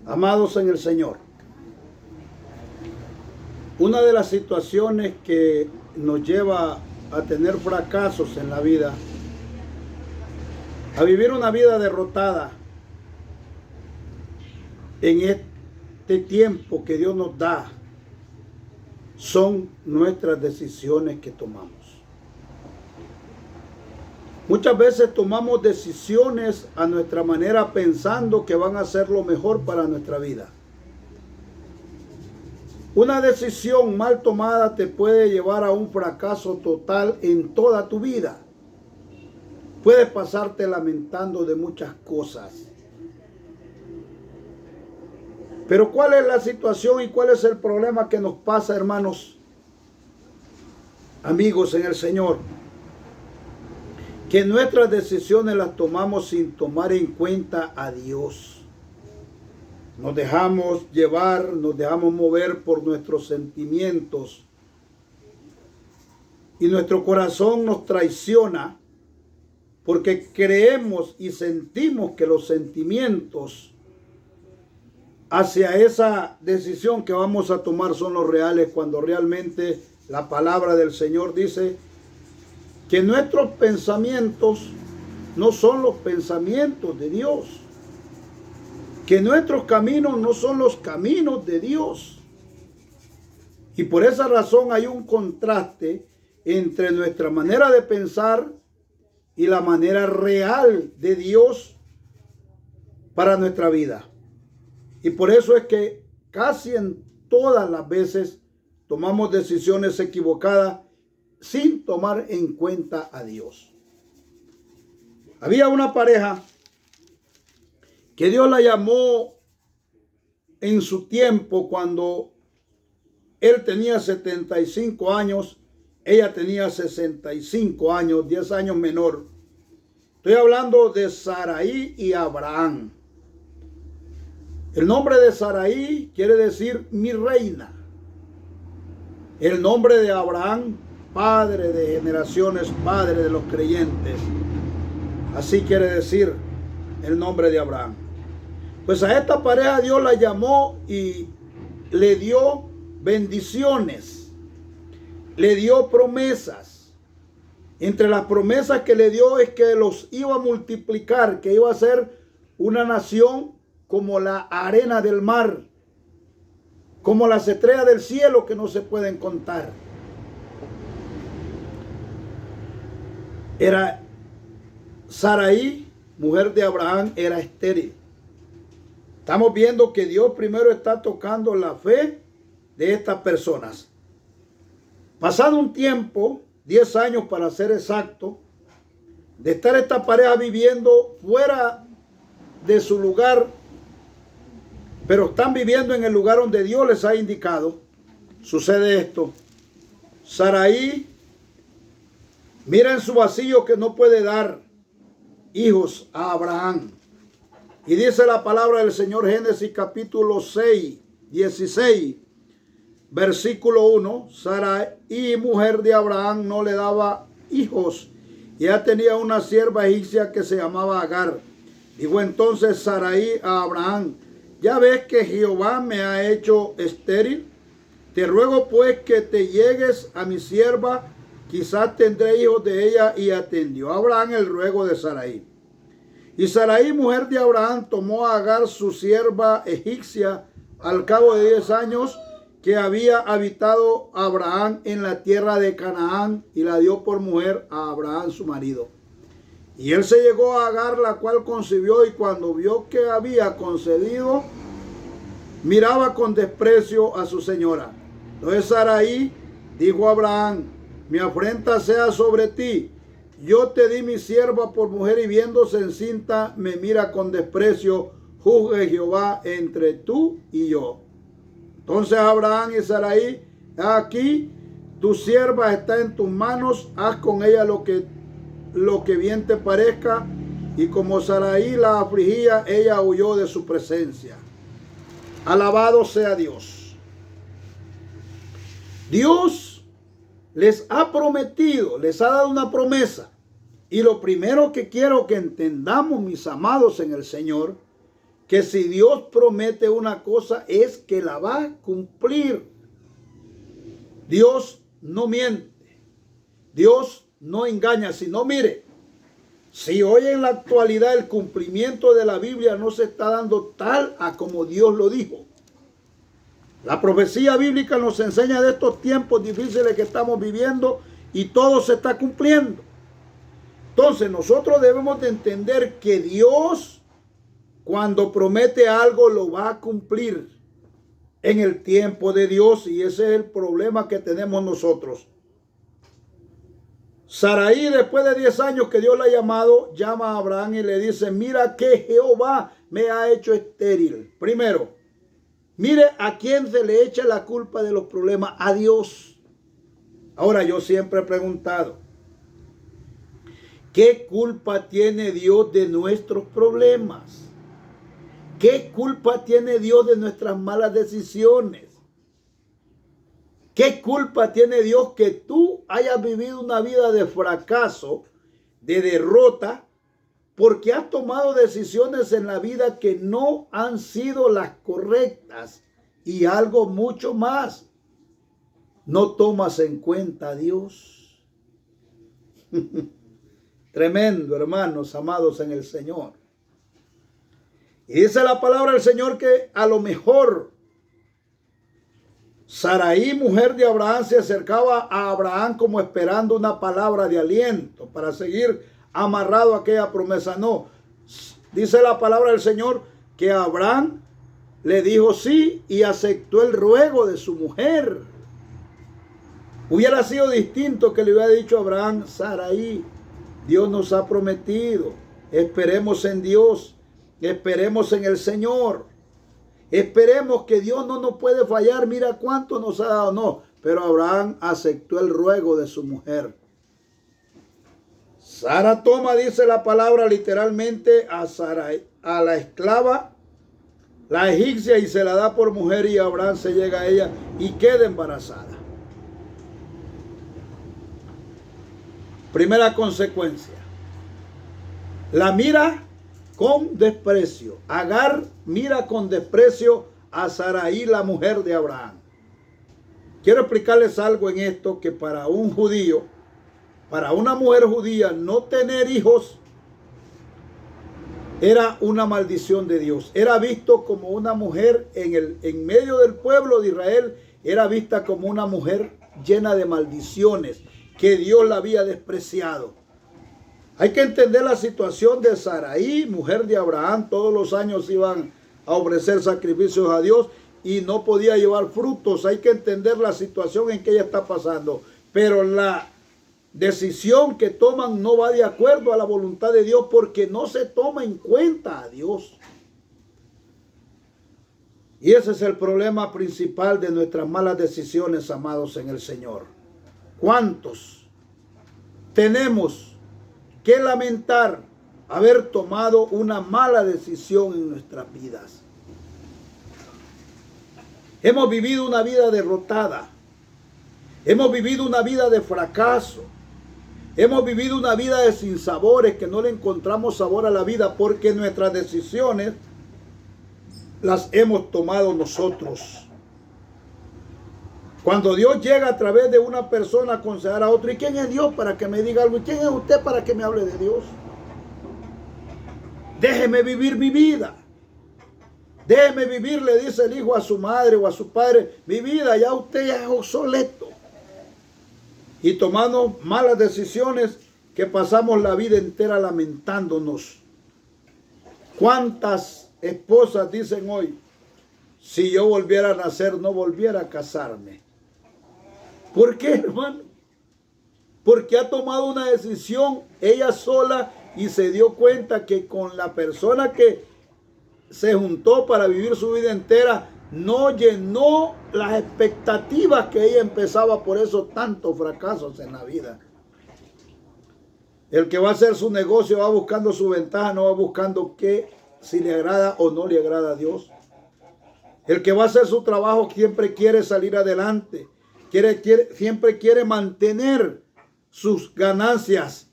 Amados en el Señor, una de las situaciones que nos lleva a tener fracasos en la vida, a vivir una vida derrotada en este tiempo que Dios nos da, son nuestras decisiones que tomamos. Muchas veces tomamos decisiones a nuestra manera pensando que van a ser lo mejor para nuestra vida. Una decisión mal tomada te puede llevar a un fracaso total en toda tu vida. Puedes pasarte lamentando de muchas cosas. Pero ¿cuál es la situación y cuál es el problema que nos pasa, hermanos, amigos en el Señor? Que nuestras decisiones las tomamos sin tomar en cuenta a Dios. Nos dejamos llevar, nos dejamos mover por nuestros sentimientos. Y nuestro corazón nos traiciona porque creemos y sentimos que los sentimientos hacia esa decisión que vamos a tomar son los reales, cuando realmente la palabra del Señor dice que nuestros pensamientos no son los pensamientos de Dios, que nuestros caminos no son los caminos de Dios. Y por esa razón hay un contraste entre nuestra manera de pensar y la manera real de Dios para nuestra vida. Y por eso es que casi en todas las veces tomamos decisiones equivocadas sin tomar en cuenta a Dios. Había una pareja que Dios la llamó en su tiempo cuando él tenía 75 años, ella tenía 65 años, 10 años menor. Estoy hablando de Saraí y Abraham. El nombre de Saraí quiere decir mi reina. El nombre de Abraham, padre de generaciones, padre de los creyentes. Así quiere decir el nombre de Abraham. Pues a esta pareja Dios la llamó y le dio bendiciones, le dio promesas. Entre las promesas que le dio es que los iba a multiplicar, que iba a ser una nación como la arena del mar, como las estrellas del cielo que no se pueden contar. Era Saraí, mujer de Abraham, era estéril. Estamos viendo que Dios primero está tocando la fe de estas personas. Pasado un tiempo, 10 años para ser exacto, de estar esta pareja viviendo fuera de su lugar, pero están viviendo en el lugar donde Dios les ha indicado, sucede esto. Saraí mira en su vacío que no puede dar hijos a Abraham. Y dice la palabra del Señor, Génesis capítulo 6, 16, versículo 1. Saraí, mujer de Abraham, no le daba hijos. Y ella tenía una sierva egipcia que se llamaba Agar. Dijo entonces Saraí a Abraham: ya ves que Jehová me ha hecho estéril. Te ruego pues que te llegues a mi sierva, quizás tendré hijos de ella. Y atendió a Abraham el ruego de Saraí. Y Saraí, mujer de Abraham, tomó a Agar, su sierva egipcia, al cabo de 10 años que había habitado Abraham en la tierra de Canaán, y la dio por mujer a Abraham su marido. Y él se llegó a Agar, la cual concibió, y cuando vio que había concebido, miraba con desprecio a su señora. Entonces Saraí dijo a Abraham: mi afrenta sea sobre ti. Yo te di mi sierva por mujer, y viéndose encinta me mira con desprecio. Juzgue Jehová entre tú y yo. Entonces Abraham y Saraí: aquí tu sierva está en tus manos, haz con ella lo que bien te parezca. Y como Saraí la afligía, ella huyó de su presencia. Alabado sea Dios. Dios les ha prometido, les ha dado una promesa. Y lo primero que quiero que entendamos, mis amados en el Señor, que si Dios promete una cosa es que la va a cumplir. Dios no miente. Dios no engaña. Sino, mire, si hoy en la actualidad el cumplimiento de la Biblia no se está dando tal a como Dios lo dijo. La profecía bíblica nos enseña de estos tiempos difíciles que estamos viviendo y todo se está cumpliendo. Entonces nosotros debemos de entender que Dios, cuando promete algo, lo va a cumplir en el tiempo de Dios, y ese es el problema que tenemos nosotros. Sarai, después de 10 años que Dios la ha llamado, llama a Abraham y le dice: mira que Jehová me ha hecho estéril. Primero, mire a quién se le echa la culpa de los problemas: a Dios. Ahora, yo siempre he preguntado, ¿qué culpa tiene Dios de nuestros problemas? ¿Qué culpa tiene Dios de nuestras malas decisiones? ¿Qué culpa tiene Dios que tú hayas vivido una vida de fracaso, de derrota, porque has tomado decisiones en la vida que no han sido las correctas? Y algo mucho más, no tomas en cuenta a Dios. Tremendo, hermanos amados en el Señor. Y dice la palabra del Señor que a lo mejor Sarai, mujer de Abraham, se acercaba a Abraham como esperando una palabra de aliento para seguir amarrado a aquella promesa. No, dice la palabra del Señor que Abraham le dijo sí y aceptó el ruego de su mujer. Hubiera sido distinto que le hubiera dicho a Abraham: Sarai, Dios nos ha prometido, esperemos en Dios. Esperemos en el Señor. Esperemos que Dios no nos puede fallar. Mira cuánto nos ha dado. No, pero Abraham aceptó el ruego de su mujer. Sara toma, dice la palabra literalmente, a Sarai, a la esclava, la egipcia, y se la da por mujer, y Abraham se llega a ella y queda embarazada. Primera consecuencia. La mira con desprecio. Agar mira con desprecio a Sarai, la mujer de Abraham. Quiero explicarles algo en esto, que para un judío, para una mujer judía, no tener hijos era una maldición de Dios. Era visto como una mujer en medio del pueblo de Israel, era vista como una mujer llena de maldiciones, que Dios la había despreciado. Hay que entender la situación de Sarai, mujer de Abraham. Todos los años iban a ofrecer sacrificios a Dios y no podía llevar frutos. Hay que entender la situación en que ella está pasando. Pero la decisión que toman no va de acuerdo a la voluntad de Dios, porque no se toma en cuenta a Dios. Y ese es el problema principal de nuestras malas decisiones, amados en el Señor. ¿Cuántos tenemos que lamentar haber tomado una mala decisión en nuestras vidas? Hemos vivido una vida derrotada. Hemos vivido una vida de fracaso. Hemos vivido una vida de sinsabores, que no le encontramos sabor a la vida porque nuestras decisiones las hemos tomado nosotros. Cuando Dios llega a través de una persona a aconsejar a otro: ¿y quién es Dios para que me diga algo? ¿Y quién es usted para que me hable de Dios? Déjeme vivir mi vida. Déjeme vivir, le dice el hijo a su madre o a su padre: mi vida, ya usted ya es obsoleto. Y tomando malas decisiones que pasamos la vida entera lamentándonos. ¿Cuántas esposas dicen hoy: si yo volviera a nacer, no volviera a casarme? ¿Por qué, hermano? Porque ha tomado una decisión ella sola y se dio cuenta que con la persona que se juntó para vivir su vida entera no llenó las expectativas que ella empezaba. Por eso tantos fracasos en la vida. El que va a hacer su negocio va buscando su ventaja, no va buscando si le agrada o no le agrada a Dios. El que va a hacer su trabajo siempre quiere salir adelante. Siempre quiere mantener sus ganancias.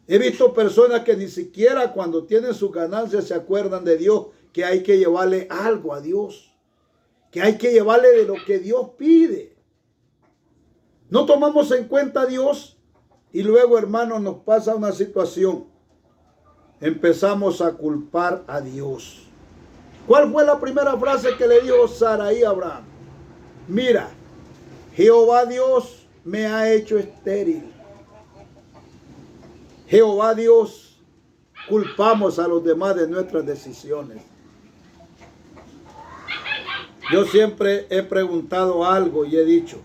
He visto personas que ni siquiera cuando tienen sus ganancias se acuerdan de Dios, que hay que llevarle algo a Dios, que hay que llevarle de lo que Dios pide. No tomamos en cuenta a Dios y luego, hermanos, nos pasa una situación. Empezamos a culpar a Dios. ¿Cuál fue la primera frase que le dijo Sarai a Abraham? Mira, Jehová Dios me ha hecho estéril. Jehová Dios, culpamos a los demás de nuestras decisiones. Yo siempre he preguntado algo y he dicho,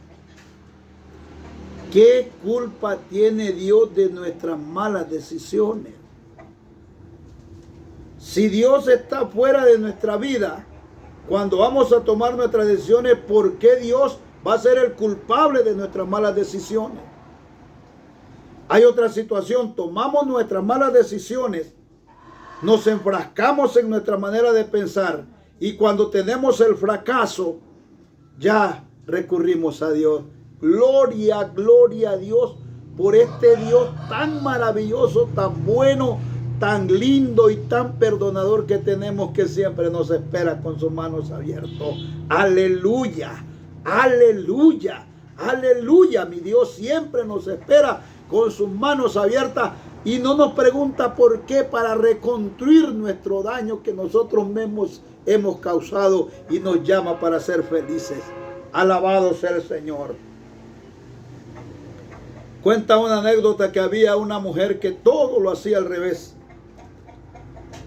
¿qué culpa tiene Dios de nuestras malas decisiones? Si Dios está fuera de nuestra vida, cuando vamos a tomar nuestras decisiones, ¿por qué Dios va a ser el culpable de nuestras malas decisiones? Hay otra situación, tomamos nuestras malas decisiones, nos enfrascamos en nuestra manera de pensar y cuando tenemos el fracaso, ya recurrimos a Dios. Gloria, gloria a Dios por este Dios tan maravilloso, tan bueno, tan lindo y tan perdonador que tenemos, que siempre nos espera con sus manos abiertas. Aleluya, aleluya, aleluya. Mi Dios siempre nos espera con sus manos abiertas y no nos pregunta por qué, para reconstruir nuestro daño que nosotros mismos hemos causado, y nos llama para ser felices. Alabado sea el Señor. Cuenta una anécdota que había una mujer que todo lo hacía al revés.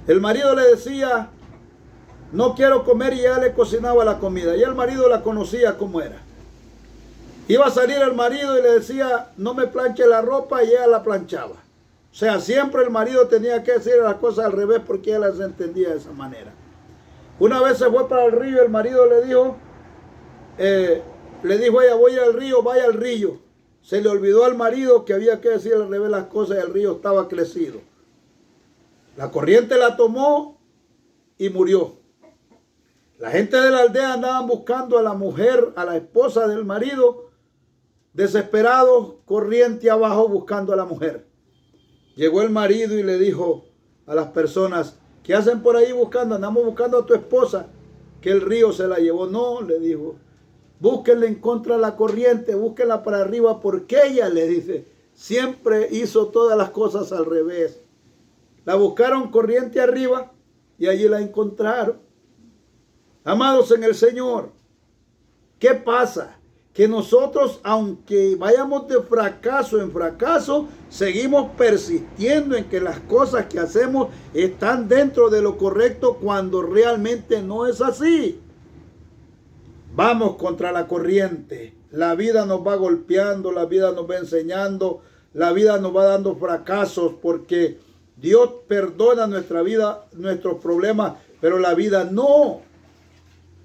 El marido le decía, no quiero comer, y ella le cocinaba la comida. Y el marido la conocía como era. Iba a salir el marido y le decía, no me planche la ropa, y ella la planchaba. O sea, siempre el marido tenía que decir las cosas al revés porque ella las entendía de esa manera. Una vez se fue para el río, el marido le dijo ella, voy al río, vaya al río. Se le olvidó al marido que había que decir al revés las cosas y el río estaba crecido. La corriente la tomó y murió. La gente de la aldea andaban buscando a la mujer, a la esposa del marido, desesperados, corriente abajo buscando a la mujer. Llegó el marido y le dijo a las personas, ¿qué hacen por ahí buscando? Andamos buscando a tu esposa, que el río se la llevó. No, le dijo, búsquenla en contra de la corriente, búsquenla para arriba, porque ella, le dice, siempre hizo todas las cosas al revés. La buscaron corriente arriba y allí la encontraron. Amados en el Señor, ¿qué pasa? Que nosotros, aunque vayamos de fracaso en fracaso, seguimos persistiendo en que las cosas que hacemos están dentro de lo correcto cuando realmente no es así. Vamos contra la corriente. La vida nos va golpeando, la vida nos va enseñando, la vida nos va dando fracasos porque Dios perdona nuestra vida, nuestros problemas, pero la vida no.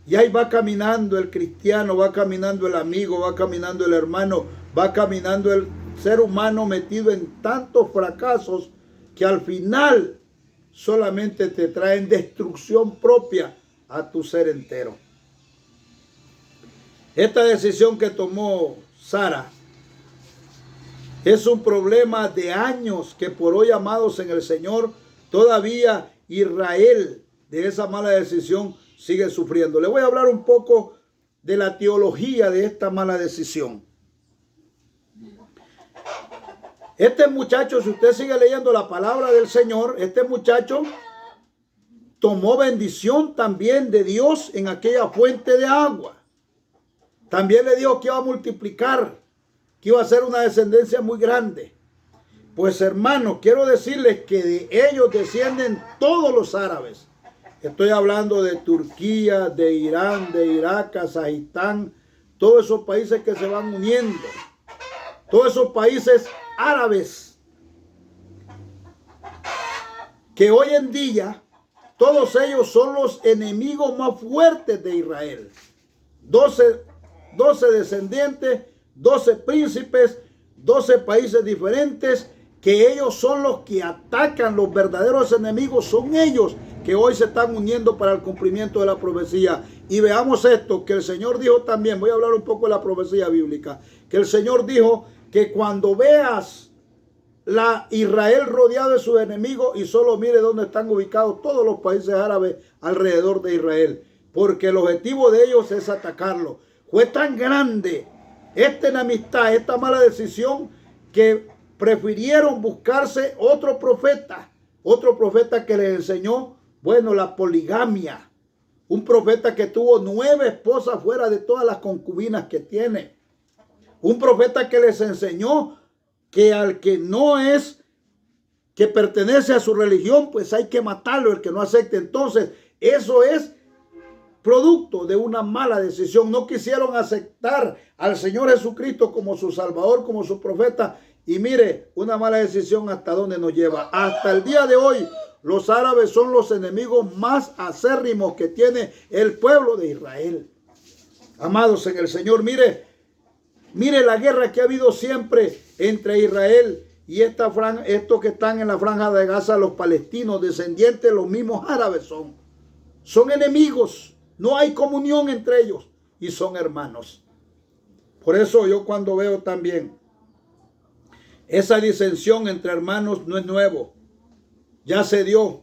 Y ahí va caminando el cristiano, va caminando el amigo, va caminando el hermano, va caminando el ser humano metido en tantos fracasos que al final solamente te traen destrucción propia a tu ser entero. Esta decisión que tomó Sara es un problema de años que por hoy, amados en el Señor, todavía Israel de esa mala decisión sigue sufriendo. Le voy a hablar un poco de la teología de esta mala decisión. Este muchacho, si usted sigue leyendo la palabra del Señor, este muchacho tomó bendición también de Dios en aquella fuente de agua. También le dijo que iba a multiplicar, que iba a ser una descendencia muy grande. Pues hermanos, quiero decirles que de ellos descienden todos los árabes. Estoy hablando de Turquía, de Irán, de Irak, Kazajistán, todos esos países que se van uniendo. Todos esos países árabes que hoy en día todos ellos son los enemigos más fuertes de Israel. 12 descendientes, 12 príncipes, 12 países diferentes, que ellos son los que atacan, los verdaderos enemigos son ellos, que hoy se están uniendo para el cumplimiento de la profecía. Y veamos esto, que el Señor dijo también, voy a hablar un poco de la profecía bíblica, que el Señor dijo que cuando veas la Israel rodeado de sus enemigos y solo mire dónde están ubicados todos los países árabes alrededor de Israel, porque el objetivo de ellos es atacarlo. Fue tan grande esta enemistad, esta mala decisión, que prefirieron buscarse otro profeta que les enseñó, bueno, la poligamia. Un profeta que tuvo 9 esposas fuera de todas las concubinas que tiene. Un profeta que les enseñó que al que no es, que pertenece a su religión, pues hay que matarlo, el que no acepte. Entonces, eso es producto de una mala decisión. No quisieron aceptar al Señor Jesucristo como su Salvador, como su profeta. Y mire, una mala decisión hasta dónde nos lleva. Hasta el día de hoy, los árabes son los enemigos más acérrimos que tiene el pueblo de Israel. Amados en el Señor, mire la guerra que ha habido siempre entre Israel y estos que están en la franja de Gaza, los palestinos, descendientes, los mismos árabes son. Son enemigos. No hay comunión entre ellos y son hermanos. Por eso yo cuando veo también esa disensión entre hermanos no es nuevo. Ya se dio.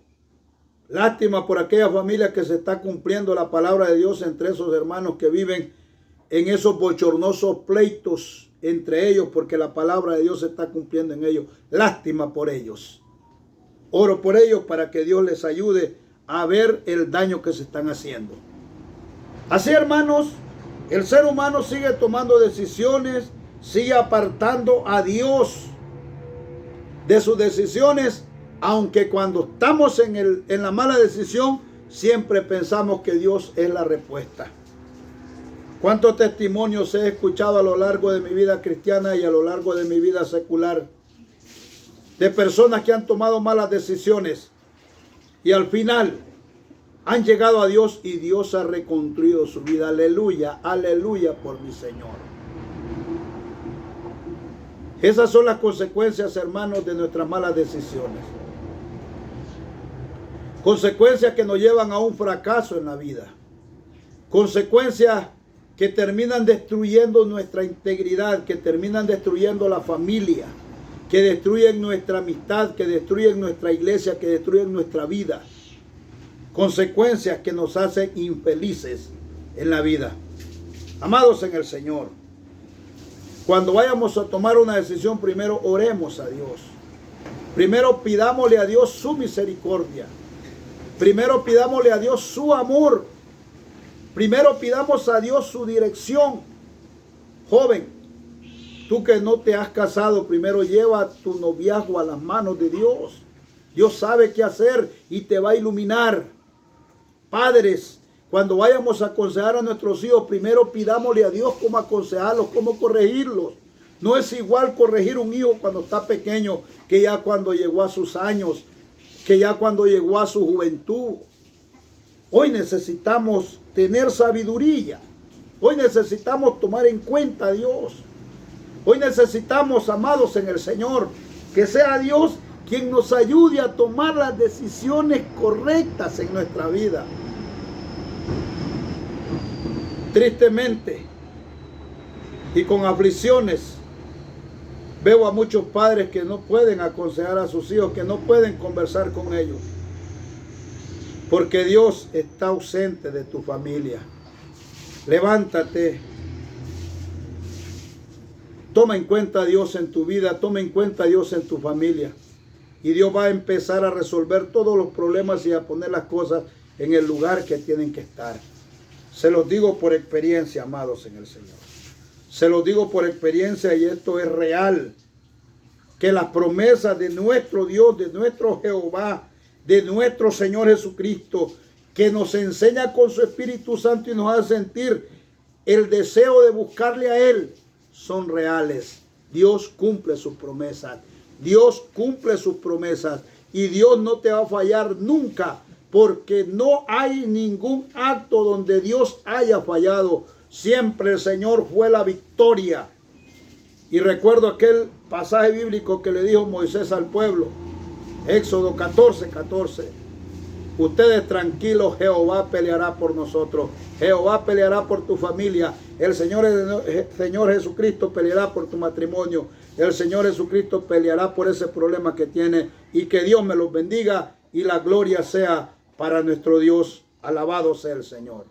Lástima por aquella familia que se está cumpliendo la palabra de Dios entre esos hermanos que viven en esos bochornosos pleitos entre ellos, porque la palabra de Dios se está cumpliendo en ellos. Lástima por ellos. Oro por ellos para que Dios les ayude a ver el daño que se están haciendo. Así, hermanos, el ser humano sigue tomando decisiones, sigue apartando a Dios de sus decisiones, aunque cuando estamos en la mala decisión, siempre pensamos que Dios es la respuesta. ¿Cuántos testimonios he escuchado a lo largo de mi vida cristiana y a lo largo de mi vida secular de personas que han tomado malas decisiones y al final han llegado a Dios y Dios ha reconstruido su vida? Aleluya, aleluya por mi Señor. Esas son las consecuencias, hermanos, de nuestras malas decisiones. Consecuencias que nos llevan a un fracaso en la vida. Consecuencias que terminan destruyendo nuestra integridad, que terminan destruyendo la familia, que destruyen nuestra amistad, que destruyen nuestra iglesia, que destruyen nuestra vida. Consecuencias que nos hacen infelices en la vida. Amados en el Señor, cuando vayamos a tomar una decisión, primero oremos a Dios. Primero pidámosle a Dios su misericordia. Primero pidámosle a Dios su amor. Primero pidamos a Dios su dirección. Joven, tú que no te has casado, primero lleva tu noviazgo a las manos de Dios. Dios sabe qué hacer y te va a iluminar. Padres, cuando vayamos a aconsejar a nuestros hijos, primero pidámosle a Dios cómo aconsejarlos, cómo corregirlos. No es igual corregir un hijo cuando está pequeño que ya cuando llegó a sus años, que ya cuando llegó a su juventud. Hoy necesitamos tener sabiduría. Hoy necesitamos tomar en cuenta a Dios. Hoy necesitamos, amados en el Señor, que sea Dios quien nos ayude a tomar las decisiones correctas en nuestra vida. Tristemente y con aflicciones, veo a muchos padres que no pueden aconsejar a sus hijos, que no pueden conversar con ellos, porque Dios está ausente de tu familia. Levántate. Toma en cuenta a Dios en tu vida, toma en cuenta a Dios en tu familia. Y Dios va a empezar a resolver todos los problemas y a poner las cosas en el lugar que tienen que estar. Se los digo por experiencia, amados en el Señor. Se los digo por experiencia y esto es real. Que las promesas de nuestro Dios, de nuestro Jehová, de nuestro Señor Jesucristo, que nos enseña con su Espíritu Santo y nos hace sentir el deseo de buscarle a Él, son reales. Dios cumple sus promesas. Dios cumple sus promesas y Dios no te va a fallar nunca, porque no hay ningún acto donde Dios haya fallado. Siempre el Señor fue la victoria. Y recuerdo aquel pasaje bíblico que le dijo Moisés al pueblo, Éxodo 14:14. Ustedes tranquilos, Jehová peleará por nosotros. Jehová peleará por tu familia. El Señor Jesucristo peleará por tu matrimonio. El Señor Jesucristo peleará por ese problema que tiene. Y que Dios me los bendiga y la gloria sea para nuestro Dios. Alabado sea el Señor.